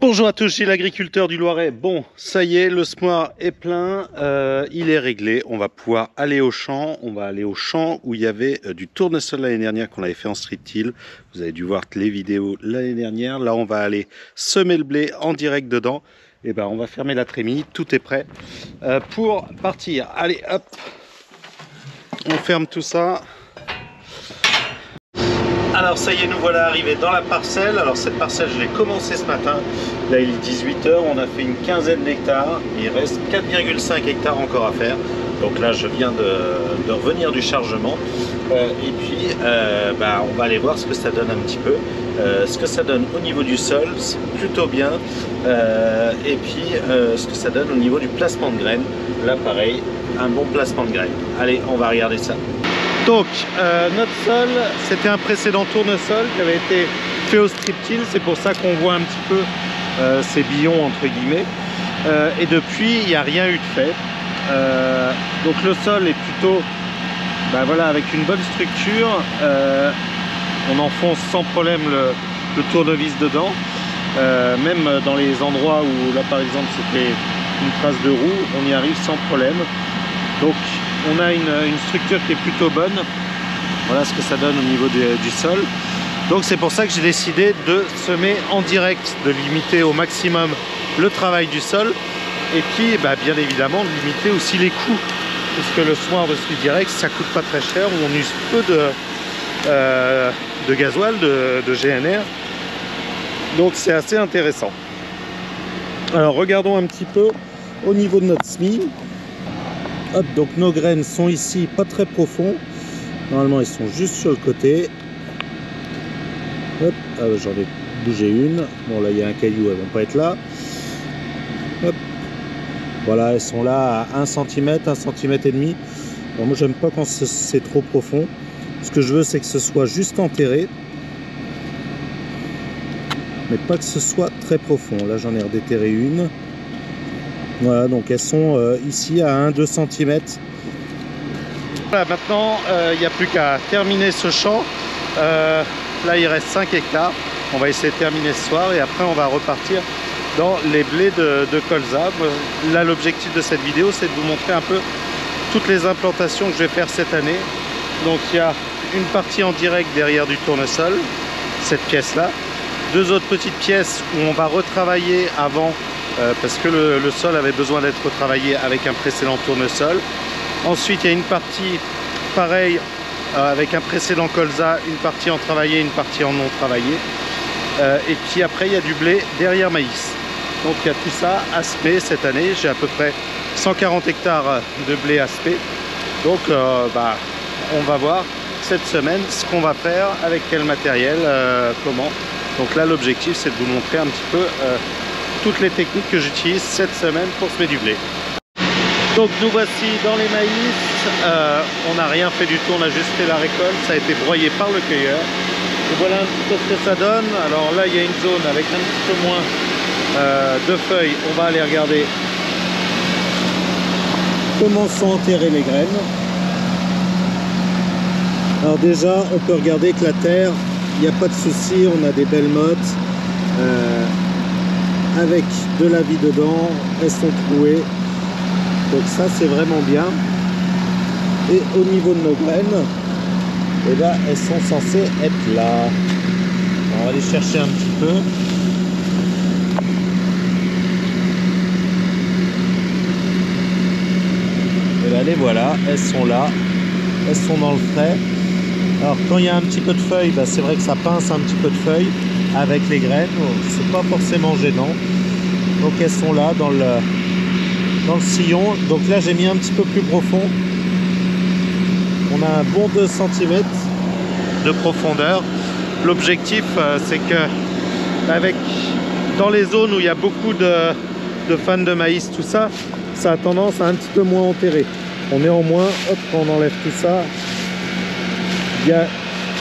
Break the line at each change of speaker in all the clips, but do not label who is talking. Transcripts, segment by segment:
Bonjour à tous, Gilles, l'agriculteur du Loiret. Bon, ça y est, le semoir est plein, il est réglé. On va pouvoir aller au champ. On va aller au champ où il y avait du tournesol l'année dernière qu'on avait fait en street till. Vous avez dû voir les vidéos l'année dernière. Là, on va aller semer le blé en direct dedans. Et ben, on va fermer la trémie. Tout est prêt pour partir. Allez, hop, on ferme tout ça. Alors ça y est, nous voilà arrivés dans la parcelle. Alors cette parcelle, je l'ai commencé ce matin. Là il est 18 h, on a fait une quinzaine d'hectares. Il reste 4,5 hectares encore à faire. Donc là je viens de revenir du chargement. Et puis on va aller voir ce que ça donne un petit peu. Ce que ça donne au niveau du sol, c'est plutôt bien. Et puis ce que ça donne au niveau du placement de graines. Là pareil, un bon placement de graines. Allez, on va regarder ça. Donc notre sol, c'était un précédent tournesol qui avait été fait au strip till, c'est pour ça qu'on voit un petit peu ces billons entre guillemets. Et depuis, il n'y a rien eu de fait. Donc le sol est plutôt voilà, avec une bonne structure. On enfonce sans problème le tournevis dedans. Même dans les endroits où là par exemple c'était une trace de roue, on y arrive sans problème. Donc on a une structure qui est plutôt bonne. Voilà ce que ça donne au niveau du sol. Donc c'est pour ça que j'ai décidé de semer en direct, de limiter au maximum le travail du sol. Et puis bien évidemment de limiter aussi les coûts. Puisque le semoir de suite direct, ça coûte pas très cher. On use peu de gasoil, de GNR. Donc c'est assez intéressant. Alors regardons un petit peu au niveau de notre semis. Hop, donc nos graines sont ici, pas très profonds. Normalement, ils sont juste sur le côté. Hop, j'en ai bougé une. Bon, là, il y a un caillou, elles vont pas être là. Hop, voilà, elles sont là à 1 cm, 1 cm et demi. Alors, moi, j'aime pas quand c'est trop profond. Ce que je veux, c'est que ce soit juste enterré, mais pas que ce soit très profond. Là, j'en ai redéterré une. Voilà, donc elles sont ici à 1-2 cm. Voilà, maintenant, il n'y a plus qu'à terminer ce champ. Là, il reste 5 hectares. On va essayer de terminer ce soir et après, on va repartir dans les blés de colza. Là, l'objectif de cette vidéo, c'est de vous montrer un peu toutes les implantations que je vais faire cette année. Donc, il y a une partie en direct derrière du tournesol, cette pièce-là. 2 autres petites pièces où on va retravailler avant parce que le sol avait besoin d'être retravaillé avec un précédent tournesol. Ensuite, il y a une partie pareille avec un précédent colza, une partie en travaillé, une partie en non travaillé. Et puis après, il y a du blé derrière maïs. Donc il y a tout ça aspect cette année. J'ai à peu près 140 hectares de blé aspect. Donc on va voir cette semaine ce qu'on va faire, avec quel matériel, comment. Donc là, l'objectif, c'est de vous montrer un petit peu toutes les techniques que j'utilise cette semaine pour semer du blé. Donc nous voici dans les maïs. On n'a rien fait du tout, on a juste fait la récolte. Ça a été broyé par le cueilleur. Et voilà un petit peu ce que ça donne. Alors là, il y a une zone avec un petit peu moins de feuilles. On va aller regarder comment sont enterrées les graines. Alors déjà, on peut regarder que la terre, il n'y a pas de souci, on a des belles mottes. Avec de la vie dedans, elles sont trouées, donc ça c'est vraiment bien. Et au niveau de nos graines, elles sont censées être là. On va aller chercher un petit peu. Et les voilà, elles sont là, elles sont dans le frais. Alors quand il y a un petit peu de feuilles, c'est vrai que ça pince un petit peu de feuilles avec les graines, c'est pas forcément gênant. Donc elles sont là dans le sillon. Donc là j'ai mis un petit peu plus profond. On a un bon 2 cm de profondeur. L'objectif c'est que dans les zones où il y a beaucoup de fans de maïs, tout ça, ça a tendance à un petit peu moins enterrer. Néanmoins, hop, quand on enlève tout ça, il y a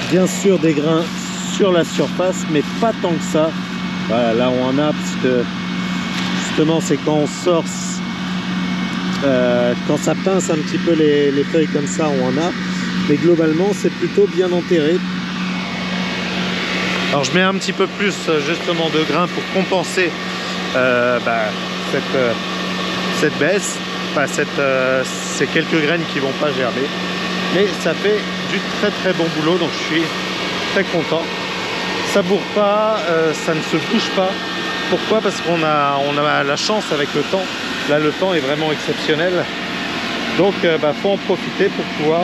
bien sûr des grains sur la surface, mais pas tant que ça. Voilà, là on en a, parce que justement c'est quand on sort, quand ça pince un petit peu les feuilles comme ça, on en a. Mais globalement c'est plutôt bien enterré. Alors je mets un petit peu plus justement de grains pour compenser cette baisse, ces quelques graines qui vont pas germer. Mais ça fait du très bon boulot, donc je suis très content. Ça bourre pas, ça ne se bouge pas. Pourquoi? Parce qu'on a la chance avec le temps. Là, le temps est vraiment exceptionnel. Donc, faut en profiter pour pouvoir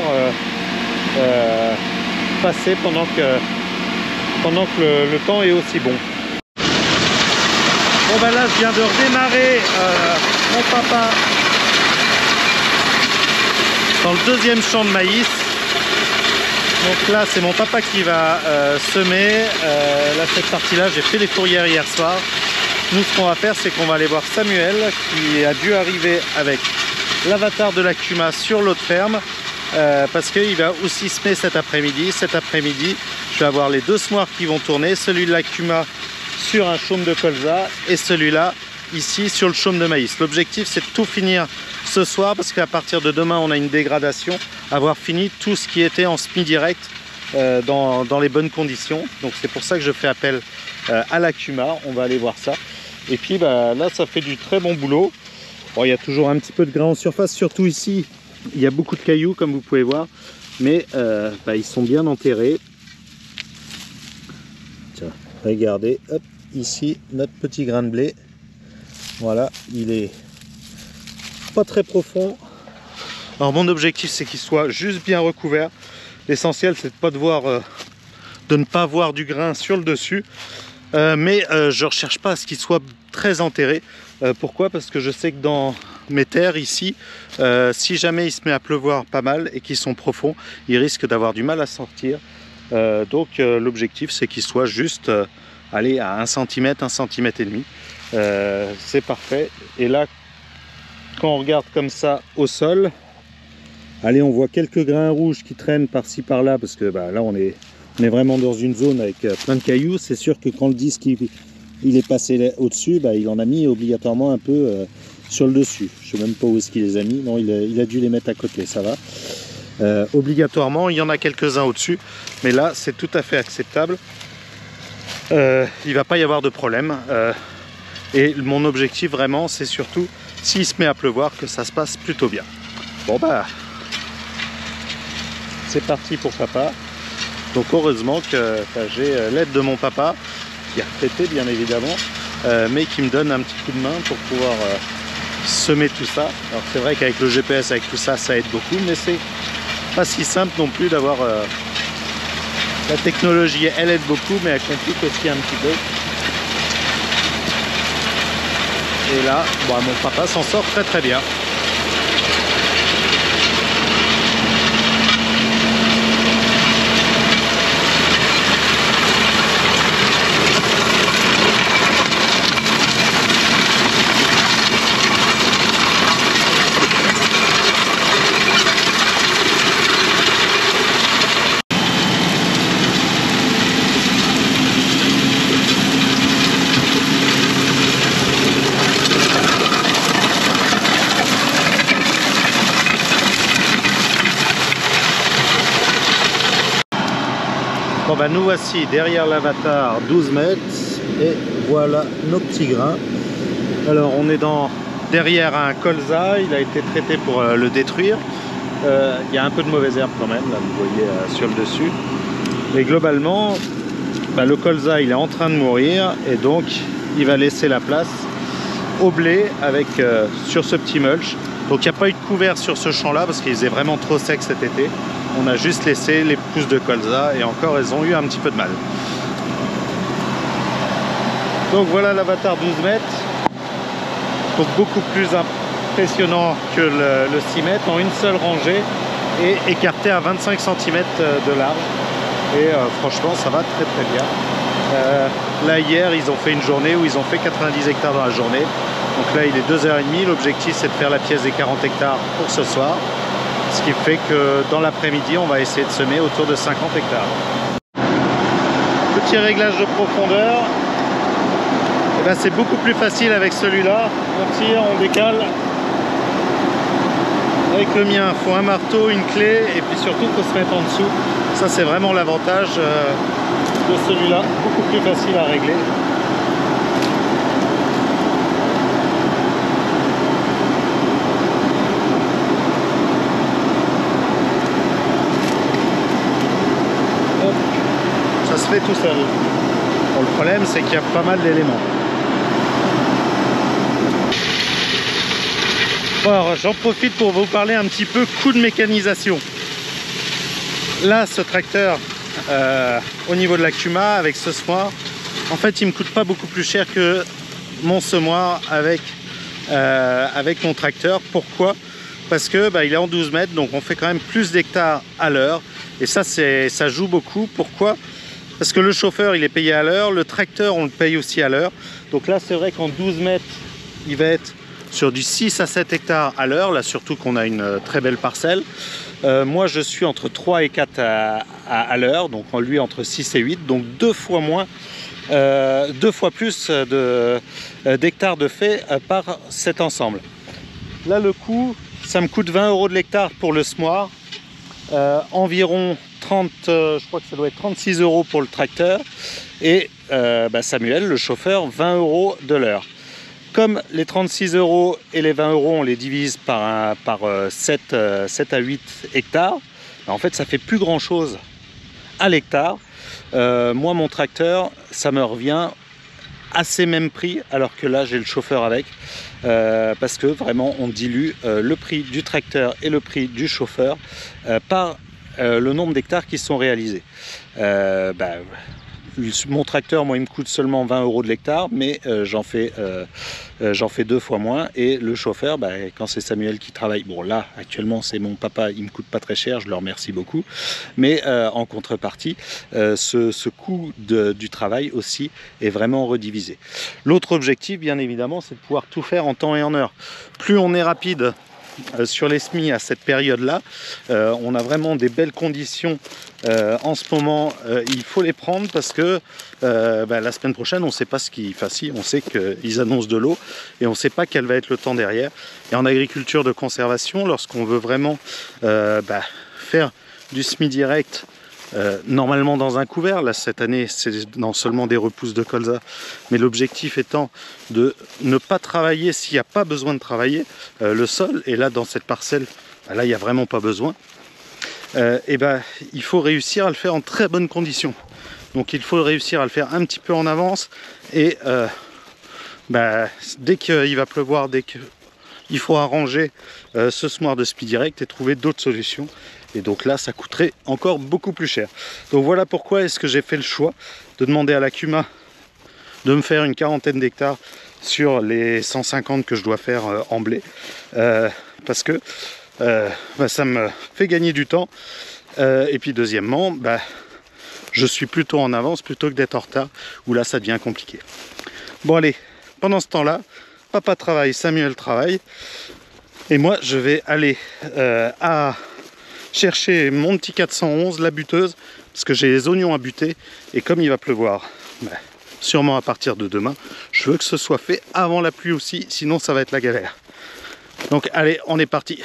passer pendant que le temps est aussi bon. Bon, là, je viens de redémarrer mon papa dans le deuxième champ de maïs. Donc là, c'est mon papa qui va semer. Là, cette partie-là, j'ai fait les fourrières hier soir. Nous, ce qu'on va faire, c'est qu'on va aller voir Samuel qui a dû arriver avec l'avatar de l'Accuma sur l'autre ferme parce qu'il va aussi semer cet après-midi. Cet après-midi, je vais avoir les deux semoirs qui vont tourner, celui de l'Accuma sur un chaume de colza et celui-là ici sur le chaume de maïs. L'objectif, c'est de tout finir ce soir parce qu'à partir de demain, on a une dégradation, avoir fini tout ce qui était en semi-direct dans les bonnes conditions. Donc c'est pour ça que je fais appel à l'Accuma. On va aller voir ça. Et puis là, ça fait du très bon boulot. Bon, il y a toujours un petit peu de grains en surface, surtout ici. Il y a beaucoup de cailloux, comme vous pouvez voir. Mais ils sont bien enterrés. Tiens, regardez, hop, ici, notre petit grain de blé. Voilà, il est pas très profond. Alors mon objectif, c'est qu'il soit juste bien recouvert. L'essentiel, c'est de ne pas voir du grain sur le dessus. Mais je ne recherche pas à ce qu'il soit très enterré. Pourquoi? Parce que je sais que dans mes terres ici, si jamais il se met à pleuvoir pas mal et qu'ils sont profonds, ils risquent d'avoir du mal à sortir. Donc l'objectif, c'est qu'il soit juste aller à 1 cm, 1 cm et demi. C'est parfait. Et là, quand on regarde comme ça au sol, allez, on voit quelques grains rouges qui traînent par-ci par-là parce que là on est vraiment dans une zone avec plein de cailloux. C'est sûr que quand le disque il est passé au-dessus, il en a mis obligatoirement un peu sur le dessus. Je ne sais même pas où est-ce qu'il les a mis. Non, il a dû les mettre à côté, ça va. Obligatoirement, il y en a quelques-uns au-dessus, mais là c'est tout à fait acceptable. Il ne va pas y avoir de problème. Et mon objectif vraiment, c'est surtout, s'il se met à pleuvoir, que ça se passe plutôt bien. Bon c'est parti pour papa. Donc heureusement que j'ai l'aide de mon papa, qui a retraité bien évidemment, mais qui me donne un petit coup de main pour pouvoir semer tout ça. Alors c'est vrai qu'avec le GPS, avec tout ça, ça aide beaucoup, mais c'est pas si simple non plus d'avoir... La technologie, elle aide beaucoup, mais elle complique aussi un petit peu. Et là, mon papa s'en sort très bien. Bon nous voici derrière l'avatar 12 mètres et voilà nos petits grains. Alors on est derrière un colza, il a été traité pour le détruire. Il y a un peu de mauvaise herbe quand même, là vous voyez sur le dessus. Mais globalement, le colza il est en train de mourir et donc il va laisser la place au blé avec sur ce petit mulch. Donc il n'y a pas eu de couvert sur ce champ là parce qu'il faisait vraiment trop sec cet été. On a juste laissé les pousses de colza et encore elles ont eu un petit peu de mal. Donc voilà l'avatar 12 mètres. Donc beaucoup plus impressionnant que le 6 mètres en une seule rangée et écarté à 25 cm de large. Et franchement ça va très bien. Là hier ils ont fait une journée où ils ont fait 90 hectares dans la journée. Donc là il est 2h30. L'objectif c'est de faire la pièce des 40 hectares pour ce soir. Ce qui fait que dans l'après-midi, on va essayer de semer autour de 50 hectares. Petit réglage de profondeur. C'est beaucoup plus facile avec celui-là. On tire, on décale. Avec le mien, il faut un marteau, une clé et puis surtout, il faut se mettre en dessous. Ça, c'est vraiment l'avantage de celui-là. Beaucoup plus facile à régler. poser tout seul. Bon, le problème, c'est qu'il y a pas mal d'éléments. Bon, alors j'en profite pour vous parler un petit peu coût de mécanisation. Là, ce tracteur, au niveau de l'Accuma, avec ce semoir, en fait, il me coûte pas beaucoup plus cher que mon semoir avec mon tracteur. Pourquoi? Parce que il est en 12 mètres, donc on fait quand même plus d'hectares à l'heure. Et ça joue beaucoup. Pourquoi? Parce que le chauffeur, il est payé à l'heure, le tracteur, on le paye aussi à l'heure. Donc là, c'est vrai qu'en 12 mètres, il va être sur du 6 à 7 hectares à l'heure, là surtout qu'on a une très belle parcelle. Moi je suis entre 3 et 4 à l'heure, donc lui entre 6 et 8, donc 2 fois moins, 2 fois plus d'hectares de fait par cet ensemble. Là le coût, ça me coûte 20 € de l'hectare pour le semoir, environ 30, je crois que ça doit être 36 € pour le tracteur, et Samuel, le chauffeur, 20 € de l'heure. Comme les 36 € et les 20 €, on les divise par 7 à 8 hectares, en fait ça fait plus grand chose à l'hectare. Moi mon tracteur, ça me revient à ces mêmes prix, alors que là j'ai le chauffeur avec, parce que vraiment on dilue le prix du tracteur et le prix du chauffeur par le nombre d'hectares qui sont réalisés. Mon tracteur, moi, il me coûte seulement 20 € de l'hectare, mais j'en fais 2 fois moins. Et le chauffeur, quand c'est Samuel qui travaille, bon là, actuellement, c'est mon papa, il me coûte pas très cher, je le remercie beaucoup. Mais en contrepartie, ce coût du travail aussi est vraiment redivisé. L'autre objectif, bien évidemment, c'est de pouvoir tout faire en temps et en heure. Plus on est rapide sur les semis à cette période-là, on a vraiment des belles conditions en ce moment. Il faut les prendre parce que la semaine prochaine, on ne sait pas ce qui... Enfin si, on sait qu'ils annoncent de l'eau et on ne sait pas quel va être le temps derrière. Et en agriculture de conservation, lorsqu'on veut vraiment faire du semis direct, normalement dans un couvert, là cette année c'est dans seulement des repousses de colza, mais l'objectif étant de ne pas travailler s'il n'y a pas besoin de travailler le sol, et là dans cette parcelle, là il n'y a vraiment pas besoin, il faut réussir à le faire en très bonnes conditions. Donc il faut réussir à le faire un petit peu en avance, et dès qu'il va pleuvoir, dès qu'il faut arranger ce semoir de semis direct et trouver d'autres solutions. Et donc là, ça coûterait encore beaucoup plus cher. Donc voilà pourquoi est-ce que j'ai fait le choix de demander à l'Accuma de me faire une 40aine d'hectares sur les 150 que je dois faire en blé. Parce que ça me fait gagner du temps. Et puis deuxièmement, je suis plutôt en avance plutôt que d'être en retard, où là, ça devient compliqué. Bon allez, pendant ce temps-là, papa travaille, Samuel travaille. Et moi, je vais aller chercher mon petit 411, la buteuse, parce que j'ai les oignons à buter, et comme il va pleuvoir sûrement à partir de demain, je veux que ce soit fait avant la pluie aussi, sinon ça va être la galère. Donc allez, on est parti.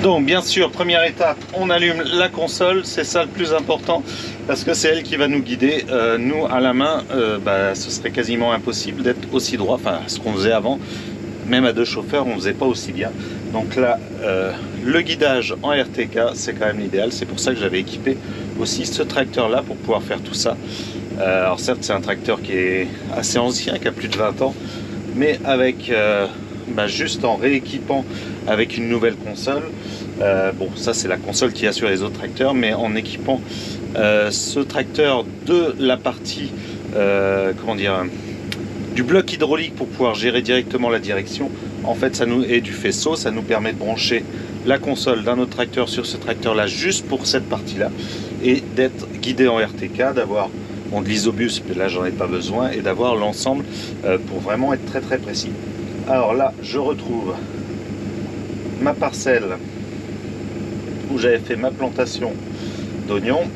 Donc bien sûr, première étape, on allume la console, c'est ça le plus important, parce que c'est elle qui va nous guider. Nous à la main, ce serait quasiment impossible d'être aussi droit, enfin ce qu'on faisait avant. Même à 2 chauffeurs, on ne faisait pas aussi bien. Donc là, le guidage en RTK, c'est quand même l'idéal. C'est pour ça que j'avais équipé aussi ce tracteur-là pour pouvoir faire tout ça. Alors certes, c'est un tracteur qui est assez ancien, qui a plus de 20 ans, mais avec juste en rééquipant avec une nouvelle console. Bon, ça c'est la console qu'il y a sur les autres tracteurs, mais en équipant ce tracteur de la partie, du bloc hydraulique pour pouvoir gérer directement la direction, en fait et du faisceau, ça nous permet de brancher la console d'un autre tracteur sur ce tracteur là juste pour cette partie là, et d'être guidé en RTK, d'avoir de l'isobus, mais là j'en ai pas besoin, et d'avoir l'ensemble pour vraiment être très très précis. Alors là je retrouve ma parcelle où j'avais fait ma plantation d'oignons,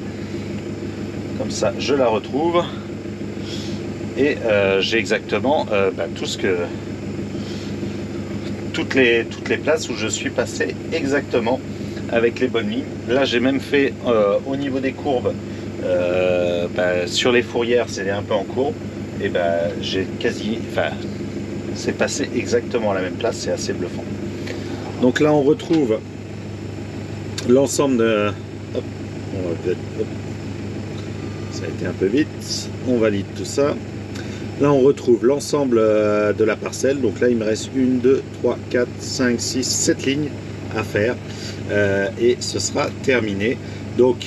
comme ça je la retrouve. Et j'ai exactement toutes les places où je suis passé exactement avec les bonnes lignes. Là j'ai même fait au niveau des courbes, sur les fourrières c'est un peu en courbe, et j'ai c'est passé exactement à la même place, c'est assez bluffant. Donc là on retrouve l'ensemble de... Ça a été un peu vite. On valide tout ça. Là, on retrouve l'ensemble de la parcelle. Donc là, il me reste 1, 2, 3, 4, 5, 6, 7 lignes à faire. Et ce sera terminé. Donc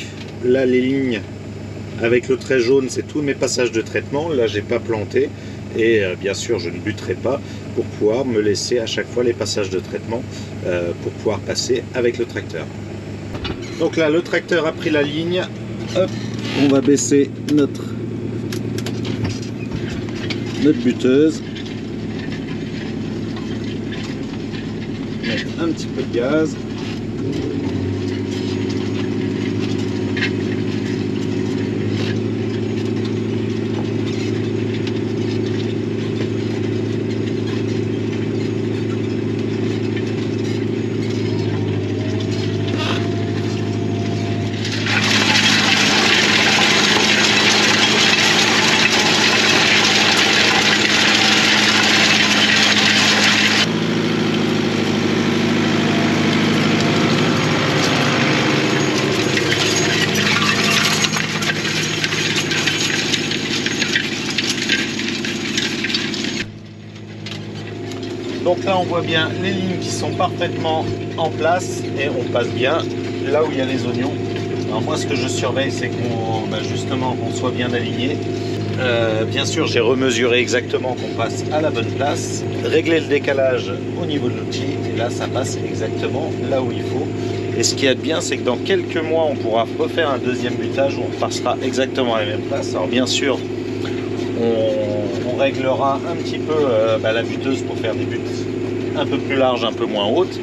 là, les lignes avec le trait jaune, c'est tous mes passages de traitement. Là, j'ai pas planté. Et bien sûr, je ne buterai pas pour pouvoir me laisser à chaque fois les passages de traitement pour pouvoir passer avec le tracteur. Donc là, le tracteur a pris la ligne. Hop, on va baisser notre buteuse. Mettre un petit peu de gaz. Donc là, on voit bien les lignes qui sont parfaitement en place et on passe bien là où il y a les oignons. Alors moi, ce que je surveille, c'est justement qu'on soit bien aligné. Bien sûr, j'ai remesuré exactement qu'on passe à la bonne place, régler le décalage au niveau de l'outil et là, ça passe exactement là où il faut. Et ce qui est bien, c'est que dans quelques mois, on pourra refaire un deuxième butage où on passera exactement à la même place. Alors bien sûr, on réglera un petit peu la buteuse pour faire des buts un peu plus larges, un peu moins hautes,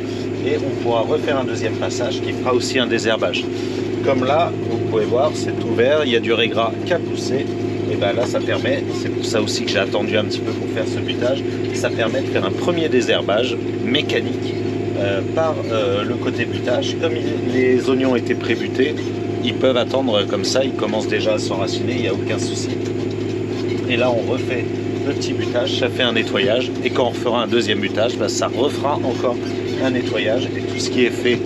et on pourra refaire un deuxième passage qui fera aussi un désherbage. Comme là, vous pouvez voir, c'est ouvert, il y a du régras qui a poussé, et ben là ça permet, c'est pour ça aussi que j'ai attendu un petit peu pour faire ce butage, ça permet de faire un premier désherbage mécanique par le côté butage. Comme les oignons étaient pré-butés, ils peuvent attendre comme ça, ils commencent déjà à s'enraciner, il n'y a aucun souci. Et là, on refait le petit butage, ça fait un nettoyage. Et quand on fera un deuxième butage, ça refera encore un nettoyage. Et tout ce qui est fait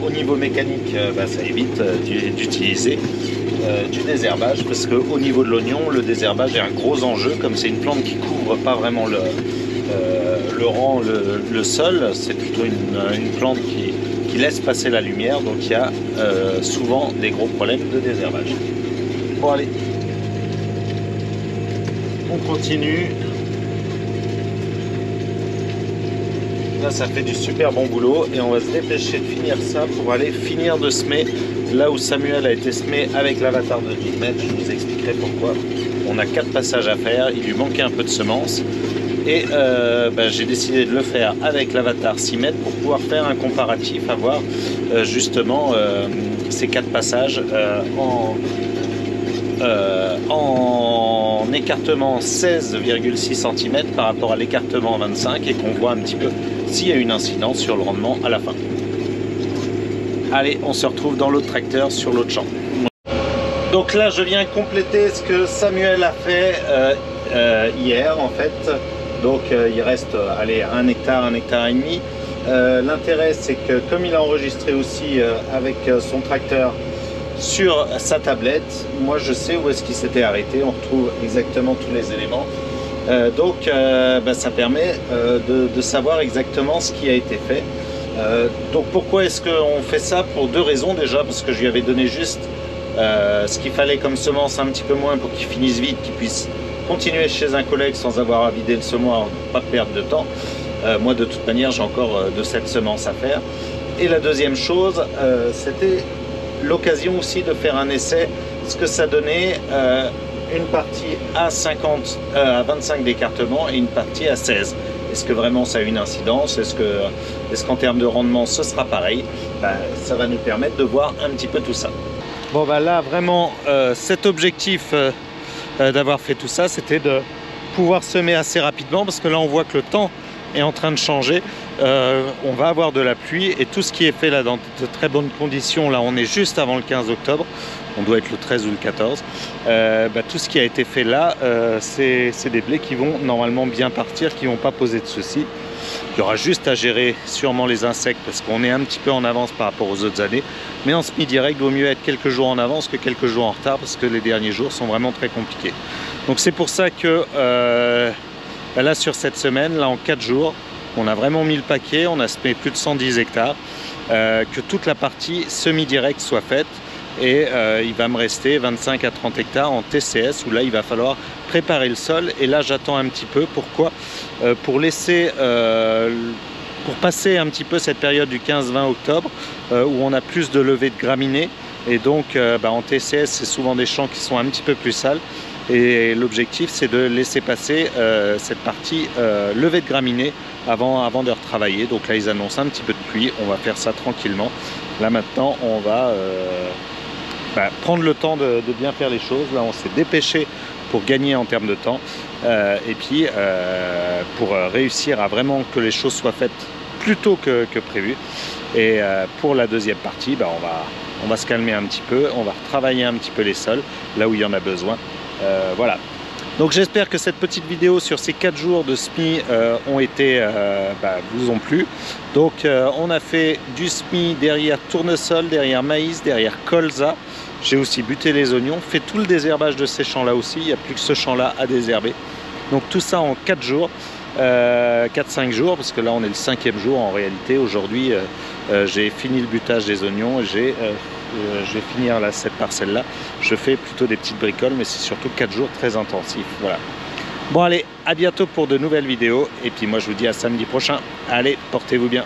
au niveau mécanique, ça évite d'utiliser du désherbage. Parce qu'au niveau de l'oignon, le désherbage est un gros enjeu. Comme c'est une plante qui couvre pas vraiment le sol, c'est plutôt une plante qui laisse passer la lumière. Donc il y a souvent des gros problèmes de désherbage. Bon, allez. On continue. Là, ça fait du super bon boulot et on va se dépêcher de finir ça pour aller finir de semer là où Samuel a été semé avec l'avatar de 10 mètres. Je vous expliquerai pourquoi. On a 4 passages à faire, il lui manquait un peu de semences et j'ai décidé de le faire avec l'avatar 6 mètres pour pouvoir faire un comparatif, avoir justement ces 4 passages en écartement 16,6 cm par rapport à l'écartement 25 et qu'on voit un petit peu s'il y a une incidence sur le rendement à la fin. Allez, on se retrouve dans l'autre tracteur sur l'autre champ. Donc là, je viens compléter ce que Samuel a fait hier en fait. Donc il reste un hectare et demi. L'intérêt, c'est que comme il a enregistré aussi avec son tracteur sur sa tablette, moi je sais où est-ce qu'il s'était arrêté, on retrouve exactement tous les éléments. Ça permet de savoir exactement ce qui a été fait. Donc pourquoi est-ce qu'on fait ça? Pour 2 raisons. Déjà parce que je lui avais donné juste ce qu'il fallait comme semence, un petit peu moins pour qu'il finisse vite, qu'il puisse continuer chez un collègue sans avoir à vider le semoir, pas perdre de temps. Moi de toute manière j'ai encore de cette semence à faire. Et la deuxième chose, c'était l'occasion aussi de faire un essai, ce que ça donnait une partie à 25 d'écartement et une partie à 16. Est-ce que vraiment ça a une incidence? Est-ce qu'en termes de rendement ce sera pareil? Ça va nous permettre de voir un petit peu tout ça. Bon là vraiment cet objectif d'avoir fait tout ça, c'était de pouvoir semer assez rapidement parce que là on voit que le temps est en train de changer. On va avoir de la pluie et tout ce qui est fait là dans de très bonnes conditions, là on est juste avant le 15 octobre, on doit être le 13 ou le 14, tout ce qui a été fait là, c'est des blés qui vont normalement bien partir, qui vont pas poser de soucis. Il y aura juste à gérer sûrement les insectes parce qu'on est un petit peu en avance par rapport aux autres années. Mais en semi-direct, il vaut mieux être quelques jours en avance que quelques jours en retard parce que les derniers jours sont vraiment très compliqués. Donc c'est pour ça que là sur cette semaine, là en 4 jours, on a vraiment mis le paquet, on a semé plus de 110 hectares, que toute la partie semi-direct soit faite. Et il va me rester 25 à 30 hectares en TCS où là il va falloir préparer le sol. Et là j'attends un petit peu. Pourquoi? Pour laisser, pour passer un petit peu cette période du 15-20 octobre où on a plus de levée de graminées. Et donc en TCS c'est souvent des champs qui sont un petit peu plus sales. Et l'objectif c'est de laisser passer cette partie levée de graminées avant de retravailler. Donc là ils annoncent un petit peu de pluie, on va faire ça tranquillement. Là maintenant on va prendre le temps de bien faire les choses. Là on s'est dépêché pour gagner en termes de temps et puis pour réussir à vraiment que les choses soient faites plus tôt que prévu. Et pour la deuxième partie, on va se calmer un petit peu, on va retravailler un petit peu les sols là où il y en a besoin. Voilà. Donc j'espère que cette petite vidéo sur ces 4 jours de semis vous ont plu. Donc on a fait du semis derrière tournesol, derrière maïs, derrière colza. J'ai aussi buté les oignons, fait tout le désherbage de ces champs là aussi, il n'y a plus que ce champ là à désherber. Donc tout ça en 4 jours, 4-5 jours, parce que là on est le 5e jour en réalité. Aujourd'hui j'ai fini le butage des oignons et je vais finir là, cette parcelle là. Je fais plutôt des petites bricoles, mais c'est surtout 4 jours très intensifs. Voilà. Bon allez, à bientôt pour de nouvelles vidéos. Et puis moi je vous dis à samedi prochain. Allez, portez-vous bien.